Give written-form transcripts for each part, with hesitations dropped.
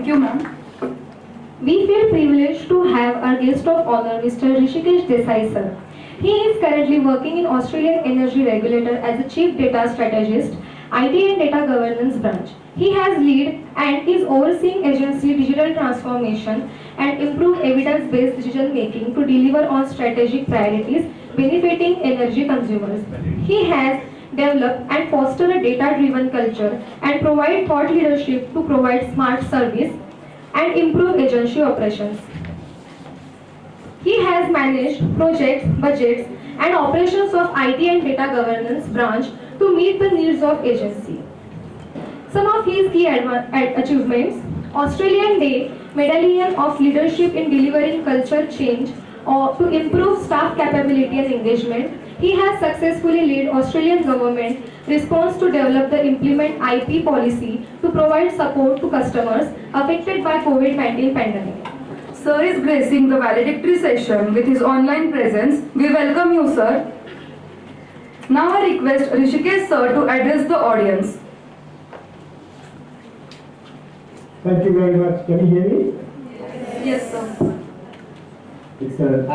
you, ma'am. We feel privileged to have our guest of honor, Mr. Hrishikesh Desai, sir. He is currently working in Australian Energy Regulator as a Chief Data Strategist, IT and Data Governance branch. He has led and is overseeing agency digital transformation and improve evidence-based decision making to deliver on strategic priorities benefiting energy consumers. He has developed and foster a data-driven culture and provide thought leadership to provide smart service and improve agency operations. He has managed projects, budgets, and operations of IT and data governance branch to meet the needs of agency. Some of his key achievements: Australian Day Medallion of Leadership in Delivering Culture Change or to improve staff capability and engagement. He has successfully led Australian government response to develop the implement IP policy to provide support to customers affected by COVID-19 pandemic. Sir is gracing the valedictory session with his online presence. We welcome you, sir. Now I request Hrishikesh sir to address the audience. Thank you very much. Can you hear me? Yes, sir. Excellent.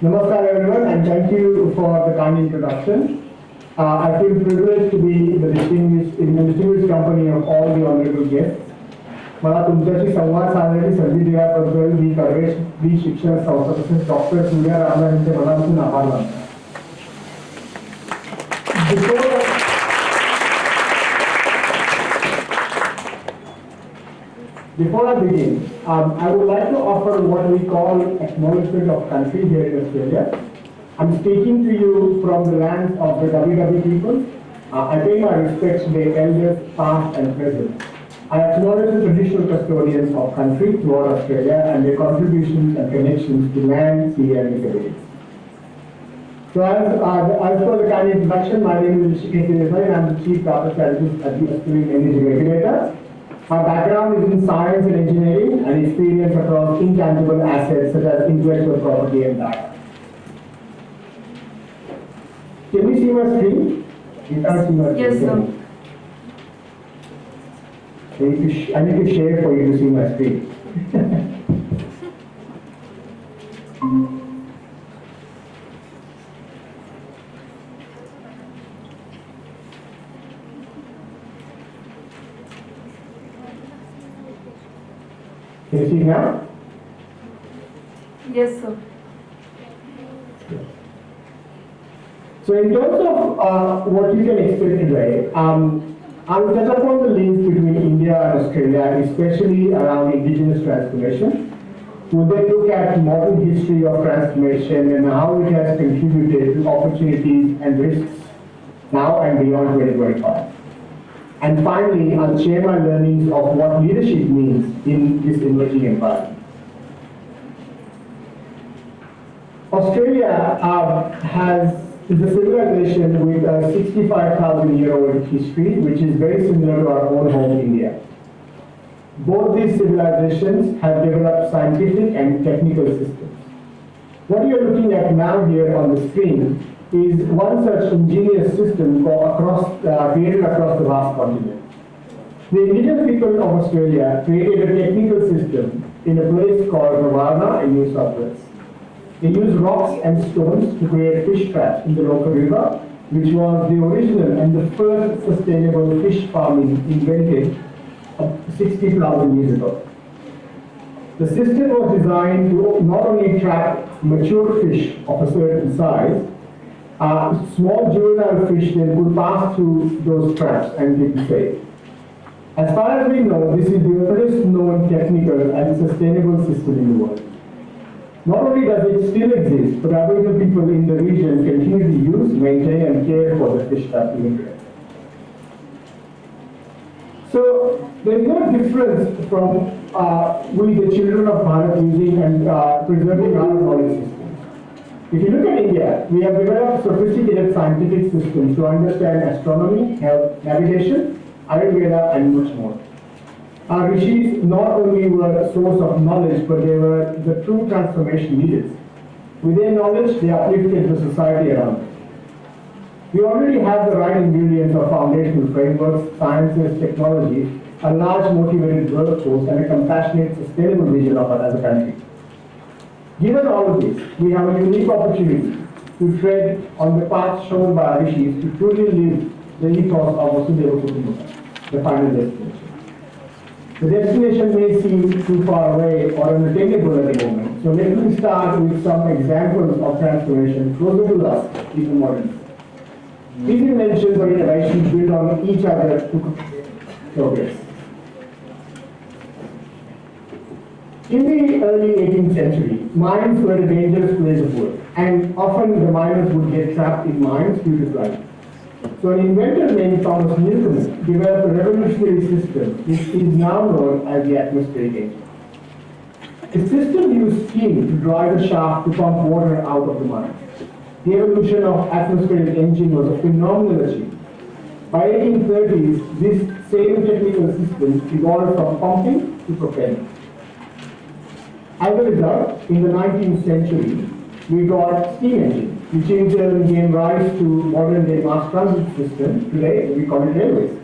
Namaskar everyone, and thank you for the kind introduction. I feel privileged to be in the distinguished company of all the honorable guests. मला तुमच्याशी संवाद साधण्याची संधी दिल्याबद्दल मी कर्वेश B शिक्षण संस्था तसेच doctor Surya Raman यांचे मनापासून आभार मानतो. Before I begin, I would like to offer what we call acknowledgement of country here in Australia. I'm speaking to you from the lands of the WW people. I pay my respects to their elders, past and present. I acknowledge the traditional custodians of country throughout Australia and their contributions and connections to land, sea and disabilities. So as per the kind introduction, my name is Hrishikesh Desai and I'm the Chief Data Strategist at the Australian Energy Regulator. My background is in science and engineering and experience across intangible assets such as intellectual property and data. Can you see my screen? You can't see my screen. Yes, sir. I need to share for you to see my screen. Can you see now? Yes, sir. So in terms of what you can expect today, I will touch upon the links between India and Australia, especially around indigenous transformation. We'll then look at modern history of transformation and how it has contributed to opportunities and risks now and beyond 2025. And finally, I'll share my learnings of what leadership means in this emerging environment. Australia is a civilization with a 65,000-year-old history, which is very similar to our own home, India. Both these civilizations have developed scientific and technical systems. What you're looking at now here on the screen is one such ingenious system created across the vast continent. The indigenous people of Australia created a technical system in a place called Ravana in New South Wales. They used rocks and stones to create fish traps in the local river, which was the original and the first sustainable fish farming invented 60,000 years ago. The system was designed to not only trap mature fish of a certain size, small juvenile fish then could pass through those traps and get safe. As far as we know, this is the oldest known technical and sustainable system in the world. Not only does it still exist, but Aboriginal people in the region continue to use, maintain and care for the fish trap unit. So there's no difference from we the children of Bharat using and preserving our knowledge systems. If you look at India, we have developed sophisticated scientific systems to understand astronomy, health, navigation, Ayurveda and much more. Our rishis not only were a source of knowledge, but they were the true transformation leaders. With their knowledge, they uplifted the society around them. We already have the right ingredients of foundational frameworks, sciences, technology, a large motivated workforce, and a compassionate, sustainable vision of us as a country. Given all of this, we have a unique opportunity to tread on the path shown by our rishis to truly live the ethos of Vasudhaiva Kutumbakam, the final destination. The destination may seem too far away or unattainable at the moment, so let me start with some examples of transformation closer to us in the modern. These inventions or innovations build on each other to progress. In the early 18th century, mines were a dangerous place of work, and often the miners would get trapped in mines due to flooding. So an inventor named Thomas Newton developed a revolutionary system which is now known as the atmospheric engine. The system used steam to drive a shaft to pump water out of the mine. The evolution of atmospheric engine was a phenomenal achievement. By 1830s, this same technical system evolved from pumping to propelling. As a result, in the 19th century, we got steam engines, which in turn gave rise to modern-day mass transit system. Today, we call it railways.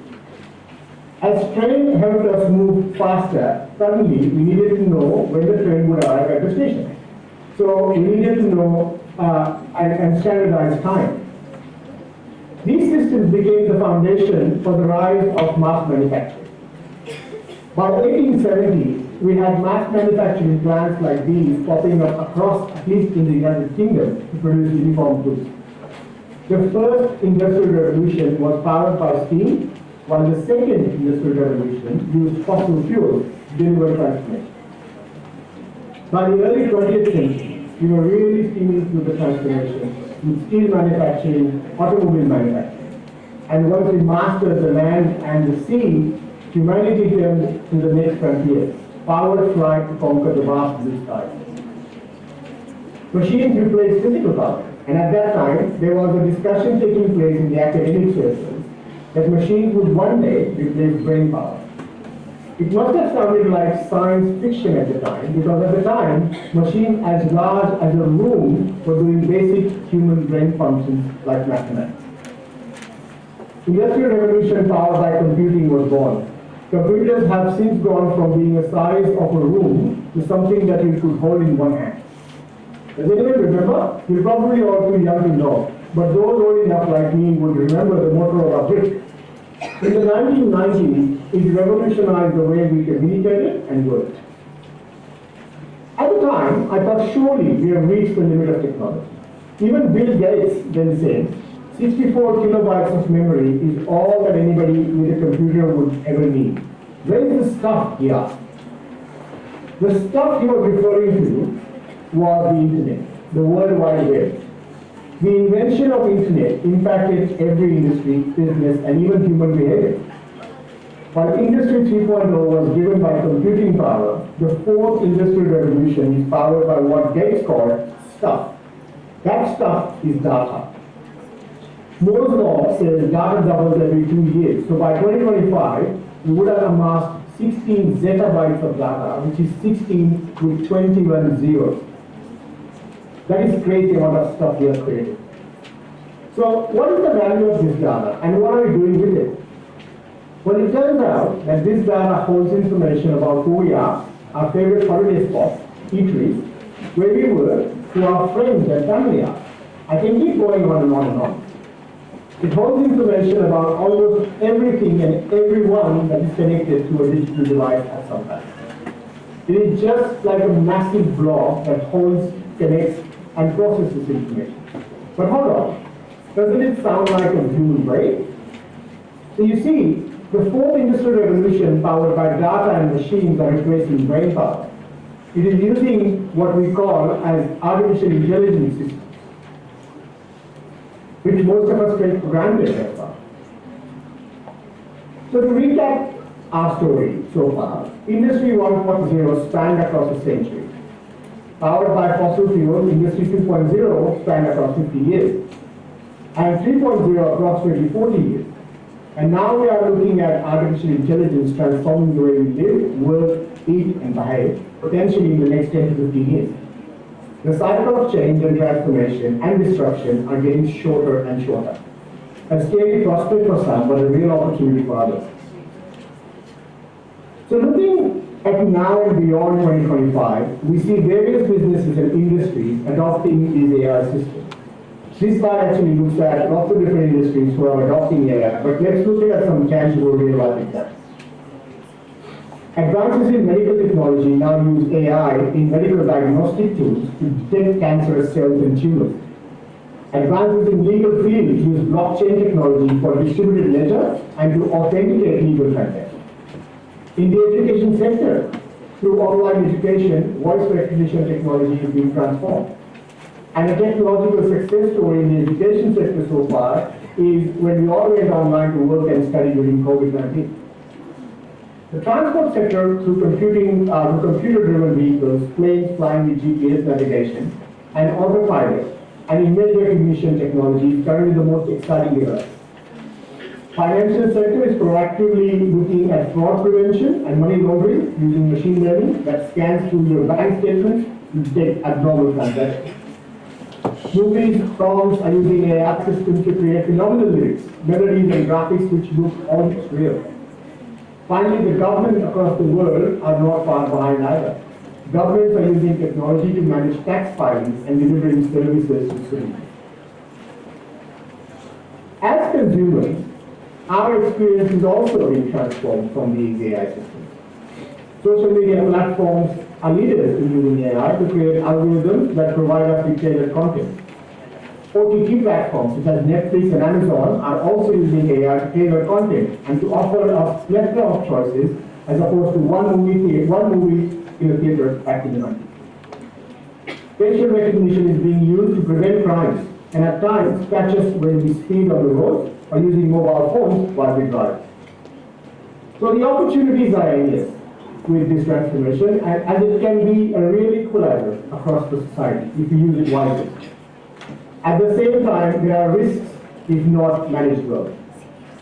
As train helped us move faster, suddenly we needed to know when the train would arrive at the station. So we needed to know and standardize time. These systems became the foundation for the rise of mass manufacturing. By 1870, we had mass manufacturing plants like these popping up across, at least in the United Kingdom, to produce uniform goods. The first industrial revolution was powered by steam, while the second industrial revolution used fossil fuels to deliver transformation. By the early 20th century, we were really steaming through the transformation with steel manufacturing, automobile manufacturing. And once we mastered the land and the sea, humanity turned to the next frontier. Powered flight to conquer the vast blue skies. Machines replaced physical power, and at that time, there was a discussion taking place in the academic circles that machines would one day replace brain power. It must have sounded like science fiction at the time, because at the time, machines as large as a room were doing basic human brain functions like mathematics. Industrial revolution powered by computing was born. Computers have since gone from being the size of a room to something that you could hold in one hand. Does anyone remember? You're probably all too young to know, but those old enough like me would remember the Motorola brick. In the 1990s, it revolutionized the way we communicated and worked. At the time, I thought surely we have reached the limit of technology. Even Bill Gates then said, 64 kilobytes of memory is all that anybody with a computer would ever need. Where is the stuff, he asked. The stuff he was referring to was the internet, the World Wide Web. The invention of internet impacted every industry, business, and even human behavior. While Industry 3.0 was driven by computing power, the fourth industrial revolution is powered by what Gates called stuff. That stuff is data. Moore's law says data doubles every 2 years. So by 2025, we would have amassed 16 zettabytes of data, which is 16 with 21 zeros. That is crazy amount of stuff we have created. So what is the value of this data and what are we doing with it? Well, it turns out that this data holds information about who we are, our favorite holiday spots, eateries, where we work, who our friends and family are. I can keep going on and on and on. It holds information about almost everything and everyone that is connected to a digital device at some time. It is just like a massive blob that holds, connects, and processes information. But hold on, doesn't it sound like a human brain? So you see, the fourth industrial revolution powered by data and machines are replacing brain power. It is using what we call as artificial intelligence systems, which most of us take for granted so far. So to recap our story so far, Industry 1.0 spanned across a century. Powered by fossil fuels, Industry 2.0 spanned across 50 years. And 3.0 approximately 40 years. And now we are looking at artificial intelligence transforming the way we live, work, eat, and behave, potentially in the next 10 to 15 years. The cycle of change and transformation and disruption are getting shorter and shorter. A scary prospect for some, but a real opportunity for others. So looking at now and beyond 2025, we see various businesses and industries adopting these AI systems. This slide actually looks at lots of different industries who are adopting AI, but let's look at some tangible real-life examples. Advances in medical technology now use AI in medical diagnostic tools to detect cancerous cells and tumors. Advances in legal fields use blockchain technology for distributed ledger and to authenticate legal content. In the education sector, through online education, voice recognition technology is being transformed. And a technological success story in the education sector so far is when we all went online to work and study during COVID-19. The transport sector, through computer-driven vehicles, planes flying with GPS navigation, and autopilot, and image recognition technology is currently the most exciting development. Financial sector is proactively looking at fraud prevention and money laundering using machine learning that scans through your bank statements to detect abnormal transactions. Movies, songs are using AI systems to create phenomenal lyrics, melodies, and graphics which look almost real. Finally, the governments across the world are not far behind either. Governments are using technology to manage tax filings and delivering services to citizens. As consumers, our experience is also being transformed from these AI systems. Social media platforms are leaders in using AI to create algorithms that provide us with tailored content. OTT platforms such as Netflix and Amazon are also using AI to tailor content and to offer a plethora of choices as opposed to one movie in a theater back in the 90s. Facial recognition is being used to prevent crimes and at times catch us when we speed on the road or using mobile phones while we drive. So the opportunities are endless with this transformation, and it can be a real equalizer across the society if we use it wisely. At the same time, there are risks if not managed well.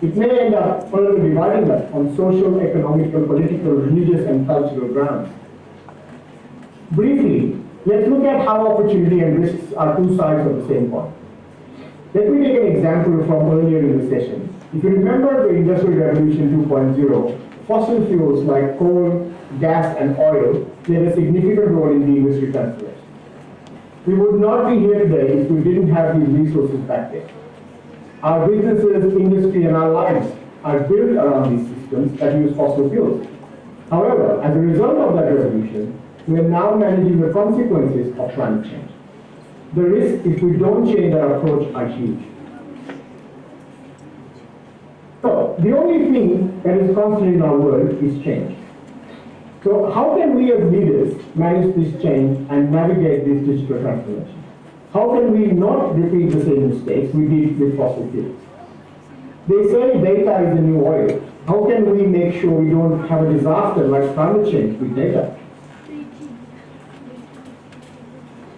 It may end up further dividing us on social, economical, political, religious, and cultural grounds. Briefly, let's look at how opportunity and risks are two sides of the same coin. Let me take an example from earlier in the session. If you remember the Industrial Revolution 2.0, fossil fuels like coal, gas, and oil played a significant role in the industry transformation. We would not be here today if we didn't have these resources back then. Our businesses, industry, and our lives are built around these systems that use fossil fuels. However, as a result of that revolution, we are now managing the consequences of climate change. The risks, if we don't change our approach, are huge. So, the only thing that is constant in our world is change. So, how can we as leaders manage this change and navigate this digital transformation? How can we not repeat the same mistakes we did with fossil fuels? They say data is the new oil. How can we make sure we don't have a disaster like climate change with data?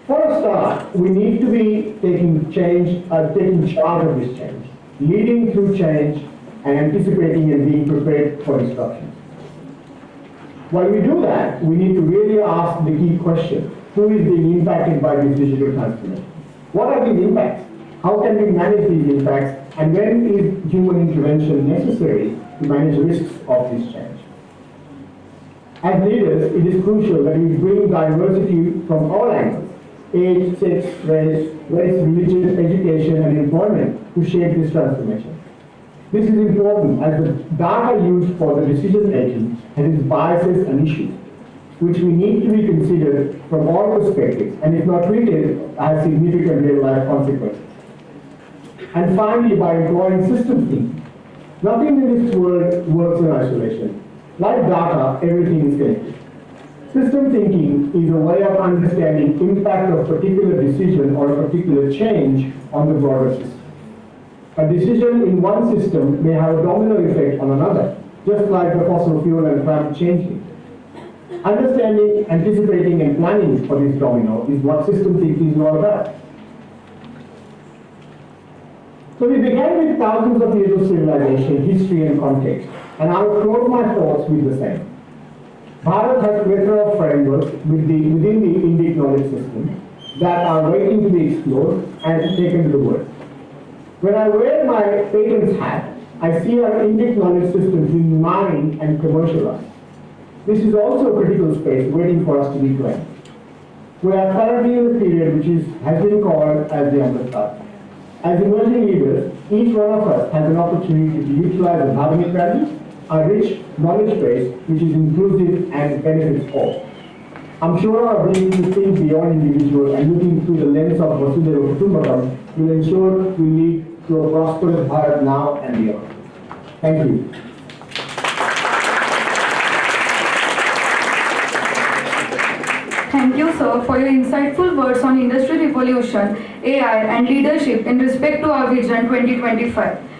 For a start, we need to be taking charge of this change, leading through change and anticipating and being prepared for disruption. While we do that, we need to really ask the key question: who is being impacted by this digital transformation? What are these impacts? How can we manage these impacts? And when is human intervention necessary to manage risks of this change? As leaders, it is crucial that we bring diversity from all angles: age, sex, race, religion, education, and employment to shape this transformation. This is important as the data used for the decision making has its biases and issues, which we need to be considered from all perspectives, and if not treated, has significant real-life consequences. And finally, by employing system thinking. Nothing in this world works in isolation. Like data, everything is connected. System thinking is a way of understanding impact of particular decision or a particular change on the broader system. A decision in one system may have a domino effect on another, just like the fossil fuel and climate change did. Understanding, anticipating, and planning for this domino is what system thinking is all about. So we began with thousands of years of civilization, history, and context, and I will close my thoughts with the same. Bharat has a plethora of frameworks within the Indic knowledge system that are waiting to be explored and taken to the world. When I wear my patents hat, I see our Indic knowledge system being mined and commercialized. This is also a critical space waiting for us to be claimed. We are currently in a period has been called as the Amrit. As emerging leaders, each one of us has an opportunity to utilize the Dharmic values, a rich knowledge base which is inclusive and benefits all. I'm sure our ability to think beyond individuals and looking through the lens of Vasudhaiva Kutumbakam will ensure we lead to a prosperous Bharat now and beyond. Thank you. Thank you, sir, for your insightful words on industry revolution, AI, and leadership in respect to our Vision 2025.